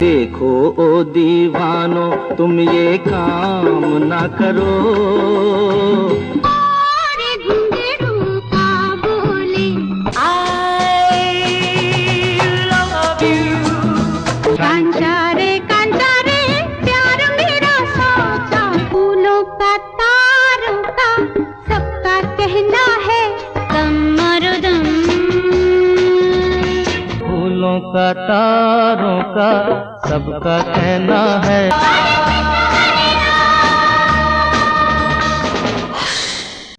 देखो ओ दीवानो तुम ये काम ना करो। और घुंघरू का बोले I love you। कांचा रे प्यार मेरा सोचा। फूलों का तारों का सबका कहना है दम। फूलों का तारों का सबका कहना है।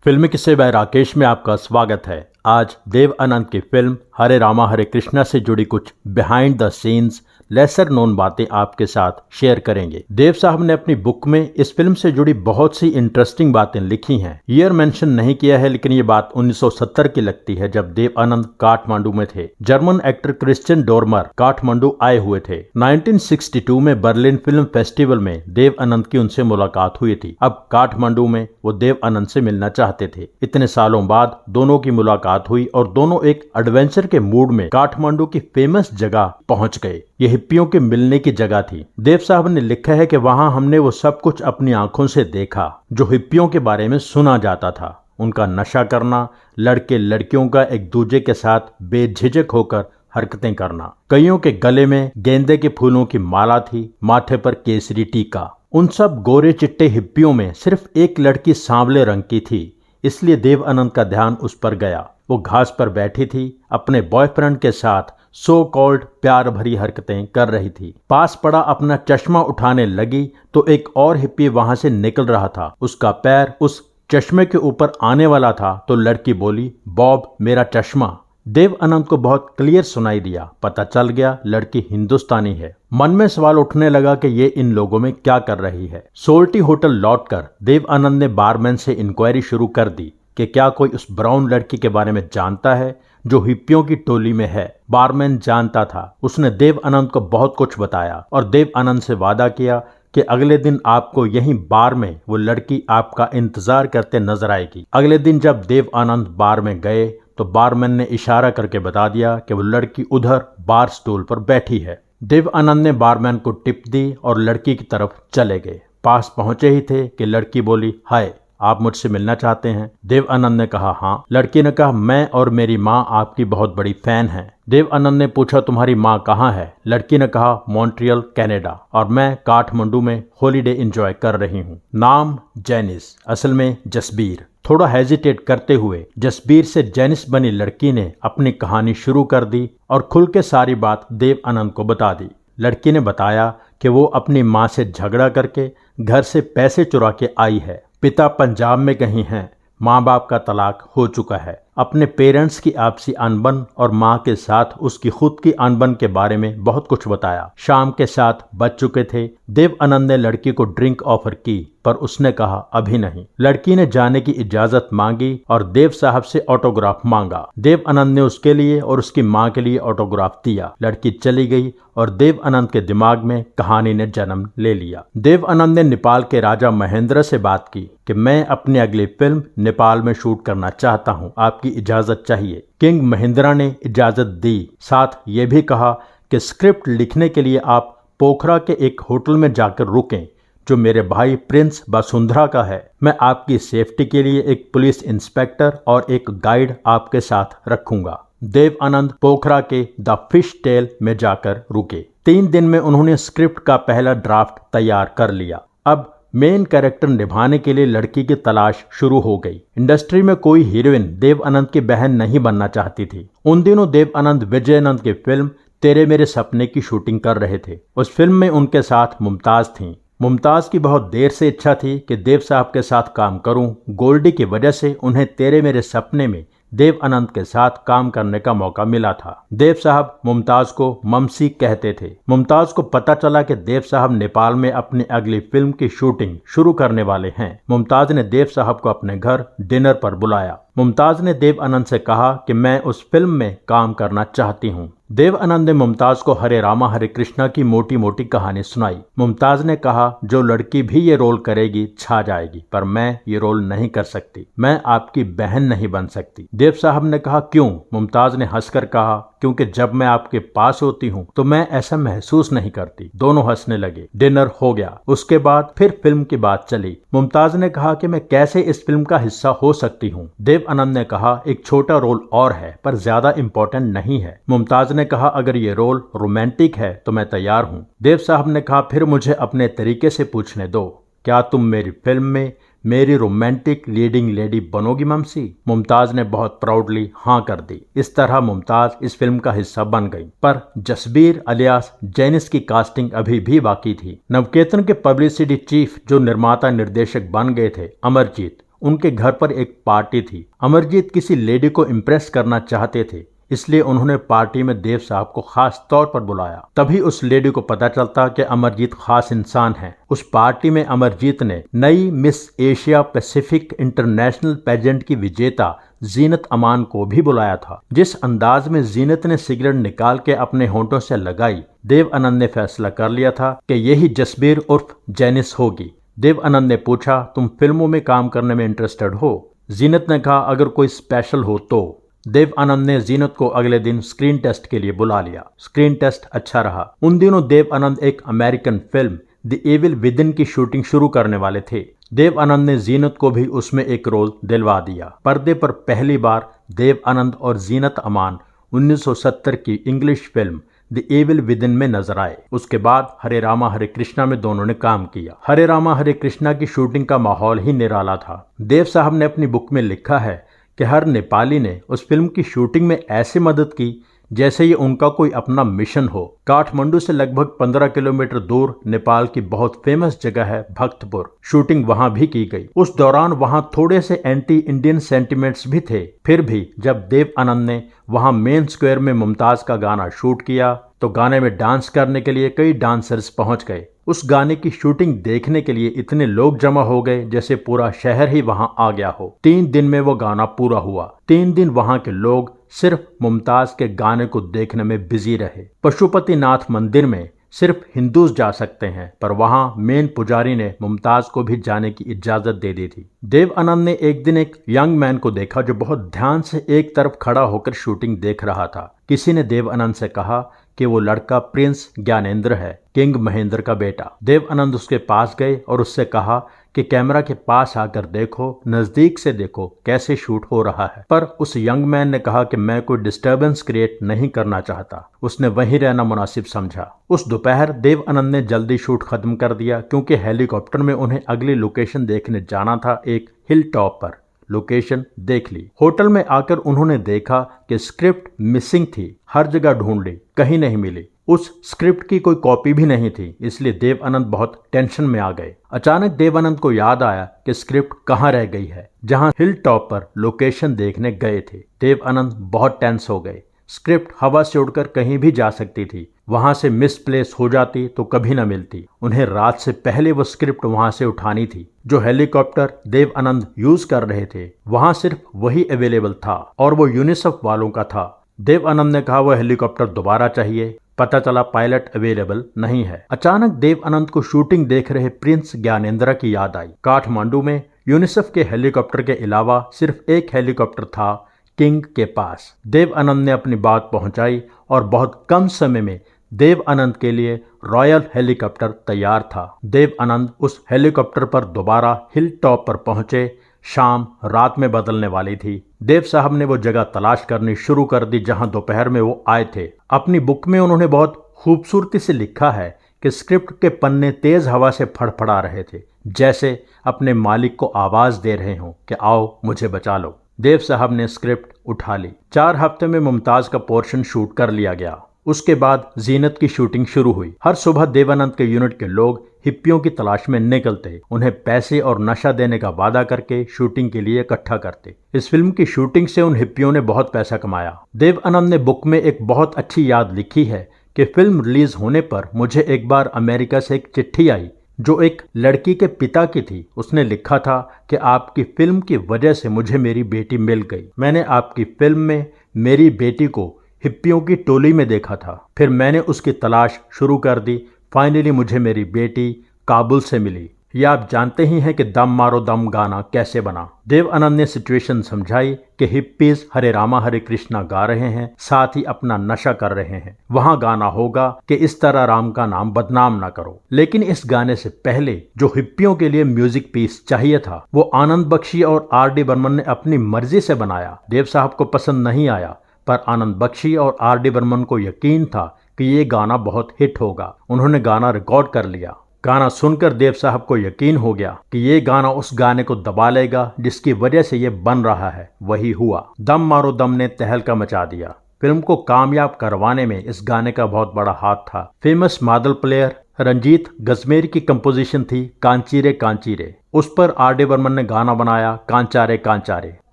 फिल्मी किस्से बाय राकेश में आपका स्वागत है। आज देव आनंद की फिल्म हरे रामा हरे कृष्णा से जुड़ी कुछ behind the scenes lesser known बातें आपके साथ शेयर करेंगे। देव साहब ने अपनी बुक में इस फिल्म से जुड़ी बहुत सी इंटरेस्टिंग बातें लिखी हैं। ईयर मेंशन नहीं किया है, लेकिन ये बात 1970 की लगती है, जब देव आनंद काठमांडू में थे। जर्मन एक्टर क्रिश्चियन डोरमर काठमांडू आए हुए थे। 1962 में बर्लिन फिल्म फेस्टिवल में देव आनंद की उनसे मुलाकात हुई थी। अब काठमांडू में वो देव आनंद से मिलना चाहते थे। इतने सालों बाद दोनों की मुलाकात हुई और दोनों एक एडवेंचर के मूड में काठमांडू की फेमस जगह पहुंच गए। ये हिप्पियों के मिलने की जगह थी। देव साहब ने लिखा है कि वहां हमने वो सब कुछ अपनी आंखों से देखा जो हिप्पियों के बारे में सुना जाता था। उनका नशा करना, लड़के लड़कियों का एक दूसरे के साथ बेझिझक होकर हरकतें करना। कईयों के गले में गेंदे के फूलों की माला थी, माथे पर केसरी टीका। उन सब गोरे चिट्टे हिप्पियों में सिर्फ एक लड़की सांवले रंग की थी, इसलिए देव आनंद का ध्यान उस पर गया। वो घास पर बैठी थी, अपने बॉयफ्रेंड के साथ सो कॉल्ड प्यार भरी हरकतें कर रही थी। पास पड़ा अपना चश्मा उठाने लगी तो एक और हिप्पी वहां से निकल रहा था। उसका पैर उस चश्मे के ऊपर आने वाला था तो लड़की बोली, बॉब मेरा चश्मा। देव आनंद को बहुत क्लियर सुनाई दिया। पता चल गया लड़की हिंदुस्तानी है। मन में सवाल उठने लगा कि ये इन लोगों में क्या कर रही है। सोल्टी होटल लौटकर देव आनंद ने बारमैन से इंक्वायरी शुरू कर दी कि क्या कोई उस ब्राउन लड़की के बारे में जानता है जो हिप्पियों की टोली में है। बारमैन जानता था। उसने देव आनंद को बहुत कुछ बताया और देव आनंद से वादा किया कि अगले दिन आपको यहीं बार में वो लड़की आपका इंतजार करते नजर आएगी। अगले दिन जब देव आनंद बार में गए तो बारमैन ने इशारा करके बता दिया कि वो लड़की उधर बार स्टूल पर बैठी है। देव आनंद ने बारमैन को टिप दी और लड़की की तरफ चले गए। पास पहुंचे ही थे कि लड़की बोली, हाय आप मुझसे मिलना चाहते हैं? देव आनंद ने कहा हाँ। लड़की ने कहा, मैं और मेरी माँ आपकी बहुत बड़ी फैन हैं। देव आनंद ने पूछा, तुम्हारी माँ कहाँ है? लड़की ने कहा, मॉन्ट्रियल कनाडा, और मैं काठमांडू में हॉलीडे एंजॉय कर रही हूँ। नाम जेनिस, असल में जसबीर। थोड़ा हेजिटेट करते हुए जसबीर से जेनिस बनी लड़की ने अपनी कहानी शुरू कर दी और खुल के सारी बात देव आनंद को बता दी। लड़की ने बताया कि वो अपनी माँ से झगड़ा करके घर से पैसे चुरा के आई है। पिता पंजाब में कहीं हैं, माँ बाप का तलाक हो चुका है। अपने पेरेंट्स की आपसी अनबन और माँ के साथ उसकी खुद की अनबन के बारे में बहुत कुछ बताया। शाम के 7 बज चुके थे। देव आनंद ने लड़की को ड्रिंक ऑफर की पर उसने कहा अभी नहीं। लड़की ने जाने की इजाजत मांगी और देव साहब से ऑटोग्राफ मांगा। देव आनंद ने उसके लिए और उसकी माँ के लिए ऑटोग्राफ दिया। लड़की चली गई और देव आनंद के दिमाग में कहानी ने जन्म ले लिया। देव आनंद ने नेपाल के राजा महेंद्र से बात की कि मैं अपनी अगली फिल्म नेपाल में शूट करना चाहता हूँ, आपकी इजाजत चाहिए। किंग महेंद्र ने इजाजत दी। साथ ये भी कहा कि स्क्रिप्ट लिखने के लिए आप पोखरा के एक होटल में जाकर रुकें जो मेरे भाई प्रिंस वसुंधरा का है। मैं आपकी सेफ्टी के लिए एक पुलिस इंस्पेक्टर और एक गाइड आपके साथ रखूंगा। देव आनंद पोखरा के द फिश टेल में जाकर रुके। 3 दिन में उन्होंने स्क्रिप्ट का पहला ड्राफ्ट तैयार कर लिया। अब मेन कैरेक्टर निभाने के लिए लड़की की तलाश शुरू हो गई। इंडस्ट्री में कोई हीरोइन देव आनंद की बहन नहीं बनना चाहती थी। उन दिनों देव आनंद विजय आनंद की फिल्म तेरे मेरे सपने की शूटिंग कर रहे थे। उस फिल्म में उनके साथ मुमताज थीं। मुमताज की बहुत देर से इच्छा थी कि देव साहब के साथ काम करूं। गोल्डी की वजह से उन्हें तेरे मेरे सपने में देव आनंद के साथ काम करने का मौका मिला था। देव साहब मुमताज को ममसी कहते थे। मुमताज को पता चला कि देव साहब नेपाल में अपनी अगली फिल्म की शूटिंग शुरू करने वाले हैं। मुमताज ने देव साहब को अपने घर डिनर पर बुलाया। मुमताज ने देव आनंद से कहा कि मैं उस फिल्म में काम करना चाहती हूँ। देव आनंद ने मुमताज को हरे रामा हरे कृष्णा की मोटी मोटी कहानी सुनाई। मुमताज ने कहा जो लड़की भी ये रोल करेगी छा जाएगी, पर मैं ये रोल नहीं कर सकती। मैं आपकी बहन नहीं बन सकती। देव साहब ने कहा क्यों? मुमताज ने हंसकर कहा क्योंकि जब मैं आपके पास होती हूँ तो मैं ऐसा महसूस नहीं करती। दोनों हंसने लगे। डिनर हो गया। उसके बाद फिर फिल्म की बात चली। मुमताज ने कहा कि मैं कैसे इस फिल्म का हिस्सा हो सकती हूँ। देव आनंद ने कहा एक छोटा रोल और है पर ज्यादा इम्पोर्टेंट नहीं है। मुमताज ने कहा अगर ये रोल रोमांटिक है तो मैं तैयार हूँ। देव साहब ने कहा फिर मुझे अपने तरीके से पूछने दो, क्या तुम मेरी फिल्म में मेरी रोमांटिक लीडिंग लेडी बनोगी ममसी? मुमताज ने बहुत प्राउडली हाँ कर दी। इस तरह मुमताज इस फिल्म का हिस्सा बन गई। पर जसबीर अलियास जेनिस की कास्टिंग अभी भी बाकी थी। नवकेतन के पब्लिसिटी चीफ जो निर्माता निर्देशक बन गए थे अमरजीत, उनके घर पर एक पार्टी थी। अमरजीत किसी लेडी को इम्प्रेस करना चाहते थे, इसलिए उन्होंने पार्टी में देव साहब को खास तौर पर बुलाया। तभी उस लेडी को पता चलता कि अमरजीत खास इंसान है। उस पार्टी में अमरजीत ने नई miss Asia Pacific International pageant की विजेता जीनत अमान को भी बुलाया था। जिस अंदाज में जीनत ने सिगरेट निकाल के अपने होंठों से लगाई, देव आनंद ने फैसला कर लिया था कि यही जसबीर उर्फ जेनिस होगी। देव आनंद ने पूछा तुम फिल्मों में काम करने में इंटरेस्टेड हो? जीनत ने कहा अगर कोई स्पेशल हो तो। देव आनंद ने जीनत को अगले दिन स्क्रीन टेस्ट के लिए बुला लिया। स्क्रीन टेस्ट अच्छा रहा। उन दिनों देव आनंद एक American film the Evil Within की शूटिंग शुरू करने वाले थे। देव आनंद ने जीनत को भी उसमें एक रोल दिलवा दिया। पर्दे पर पहली बार देव आनंद और जीनत अमान 1970 की English film the Evil Within में नजर आए। उसके बाद हरे रामा हरे कृष्णा में दोनों ने काम किया। हरे रामा हरे कृष्णा की शूटिंग का माहौल ही निराला था। देव साहब ने अपनी बुक में लिखा है कि हर नेपाली ने उस फिल्म की शूटिंग में ऐसे मदद की जैसे ये उनका कोई अपना मिशन हो। काठमांडू से लगभग 15 किलोमीटर दूर नेपाल की बहुत फेमस जगह है भक्तपुर। शूटिंग वहां भी की गई। उस दौरान वहां थोड़े से एंटी इंडियन सेंटिमेंट्स भी थे। फिर भी जब देव आनंद ने वहां मेन स्क्वायर में मुमताज का गाना शूट किया तो गाने में डांस करने के लिए कई डांसर्स पहुंच गए। उस गाने की शूटिंग देखने के लिए इतने लोग जमा हो गए जैसे पूरा शहर ही वहां आ गया हो। 3 दिन में वो गाना पूरा हुआ। 3 दिन वहां के लोग सिर्फ मुमताज के गाने को देखने में बिजी रहे। पशुपतिनाथ मंदिर में सिर्फ हिंदूज जा सकते हैं, पर वहां मेन पुजारी ने मुमताज को भी जाने की इजाजत दे दी थी। देव आनंद ने एक दिन एक यंग मैन को देखा जो बहुत ध्यान से एक तरफ खड़ा होकर शूटिंग देख रहा था। किसी ने देव आनंद से कहा कि वो लड़का प्रिंस ज्ञानेंद्र है, किंग महेंद्र का बेटा। देव आनंद उसके पास गए और उससे कहा कि कैमरा के पास आकर देखो, नजदीक से देखो कैसे शूट हो रहा है। पर उस यंग मैन ने कहा कि मैं कोई डिस्टर्बेंस क्रिएट नहीं करना चाहता। उसने वहीं रहना मुनासिब समझा। उस दोपहर देव आनंद ने जल्दी शूट खत्म कर दिया क्योंकि हेलीकॉप्टर में उन्हें अगली लोकेशन देखने जाना था। एक हिल टॉप पर लोकेशन देख ली। होटल में आकर उन्होंने देखा कि स्क्रिप्ट मिसिंग थी। हर जगह ढूंढ ली, कहीं नहीं मिली। उस स्क्रिप्ट की कोई कॉपी भी नहीं थी, इसलिए देव आनंद बहुत टेंशन में आ गए। अचानक देव आनंद को याद आया कि स्क्रिप्ट कहाँ रह गई है जहां हिल टॉप पर लोकेशन देखने गए थे। देव आनंद बहुत टेंस हो गए। स्क्रिप्ट हवा से उड़कर कहीं भी जा सकती थी, वहां से मिसप्लेस हो जाती तो कभी न मिलती। उन्हें रात से पहले वो स्क्रिप्ट वहां से उठानी थी। जो हेलीकॉप्टर देव आनंद यूज कर रहे थे वहां सिर्फ वही अवेलेबल था और वो यूनिसेफ वालों का था। देव आनंद ने कहा वह हेलीकॉप्टर दोबारा चाहिए। पता चला पायलट अवेलेबल नहीं है। अचानक देव आनंद को शूटिंग देख रहे प्रिंस ज्ञानेंद्र की याद आई। काठमांडू में यूनिसेफ के हेलीकॉप्टर के अलावा सिर्फ एक हेलीकॉप्टर था किंग के पास। देव आनंद ने अपनी बात पहुंचाई और बहुत कम समय में देव आनंद के लिए रॉयल हेलीकॉप्टर तैयार था। देव आनंद उस हेलीकॉप्टर पर दोबारा हिल टॉप पर पहुंचे। शाम रात में बदलने वाली थी। देव साहब ने वो जगह तलाश करनी शुरू कर दी जहां दोपहर में वो आए थे। अपनी बुक में उन्होंने बहुत खूबसूरती से लिखा है कि स्क्रिप्ट के पन्ने तेज हवा से फड़फड़ा रहे थे, जैसे अपने मालिक को आवाज दे रहे हों कि आओ मुझे बचा लो। देव साहब ने स्क्रिप्ट उठा ली। 4 हफ्ते में मुमताज का पोर्शन शूट कर लिया गया। उसके बाद जीनत की शूटिंग शुरू हुई। हर सुबह देवानंद के यूनिट के लोग हिप्पियों की तलाश में निकलते, उन्हें पैसे और नशा देने का वादा करके शूटिंग के लिए इकट्ठा करते। इस फिल्म की शूटिंग से उन हिप्पियों ने बहुत पैसा कमाया। देव आनंद ने बुक में एक बहुत अच्छी याद लिखी है कि फिल्म रिलीज होने पर मुझे एक बार अमेरिका से एक चिट्ठी आई जो एक लड़की के पिता की थी। उसने लिखा था कि आपकी फिल्म की वजह से मुझे मेरी बेटी मिल गई। मैंने आपकी फिल्म में मेरी बेटी को हिप्पियों की टोली में देखा था, फिर मैंने उसकी तलाश शुरू कर दी। फाइनली मुझे मेरी बेटी काबुल से मिली। ये आप जानते ही हैं कि दम मारो दम गाना कैसे बना। देव आनंद ने सिचुएशन समझाई कि हिप्पीज हरे रामा हरे कृष्णा गा रहे हैं, साथ ही अपना नशा कर रहे हैं। वहां गाना होगा कि इस तरह राम का नाम बदनाम ना करो। लेकिन इस गाने से पहले जो हिप्पियों के लिए म्यूजिक पीस चाहिए था वो आनंद बख्शी और R.D. बर्मन ने अपनी मर्जी से बनाया। देव साहब को पसंद नहीं आया, पर आनंद बख्शी और R.D. बर्मन को यकीन था कि ये गाना बहुत हिट होगा। उन्होंने गाना रिकॉर्ड कर लिया। गाना सुनकर देव साहब को यकीन हो गया कि ये गाना उस गाने को दबा लेगा जिसकी वजह से ये बन रहा है। वही हुआ। दम मारो दम ने तहलका मचा दिया। फिल्म को कामयाब करवाने में इस गाने का बहुत बड़ा हाथ था। फेमस मादल प्लेयर रंजीत गजमेर की कंपोजिशन थी कांचीरे कांचीरे। उस पर R.D. बर्मन ने गाना बनाया कांचारे कांचारे।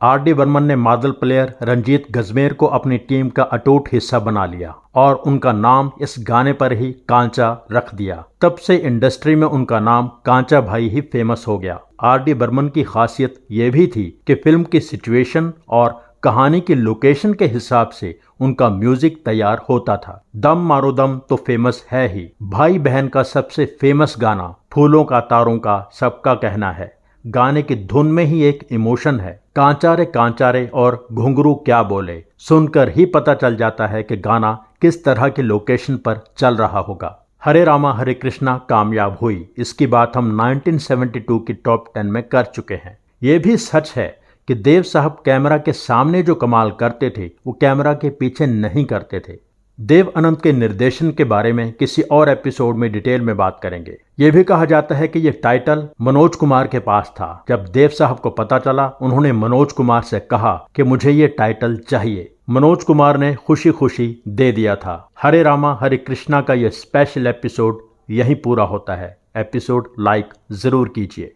R.D. बर्मन ने मादल प्लेयर रंजीत गजमेर को अपनी टीम का अटूट हिस्सा बना लिया और उनका नाम इस गाने पर ही कांचा रख दिया। तब से इंडस्ट्री में उनका नाम कांचा भाई ही फेमस हो गया। R.D. बर्मन की खासियत ये भी थी कि फिल्म की सिचुएशन और कहानी की लोकेशन के हिसाब से उनका म्यूजिक तैयार होता था। दम मारो दम तो फेमस है ही। भाई बहन का सबसे फेमस गाना फूलों का तारों का सबका कहना है। गाने की धुन में ही एक इमोशन है। कांचारे और घुंघरू क्या बोले सुनकर ही पता चल जाता है कि गाना किस तरह की लोकेशन पर चल रहा होगा। हरे रामा हरे कृष्णा कामयाब हुई। इसकी बात हम 1972 की टॉप 10 में कर चुके हैं। ये भी सच है कि देव साहब कैमरा के सामने जो कमाल करते थे वो कैमरा के पीछे नहीं करते थे। देव आनंद के निर्देशन के बारे में किसी और एपिसोड में डिटेल में बात करेंगे। ये भी कहा जाता है कि ये टाइटल मनोज कुमार के पास था। जब देव साहब को पता चला उन्होंने मनोज कुमार से कहा कि मुझे ये टाइटल चाहिए। मनोज कुमार ने खुशी खुशी दे दिया था। हरे रामा हरे कृष्णा का ये स्पेशल एपिसोड यहीं पूरा होता है। एपिसोड लाइक जरूर कीजिए।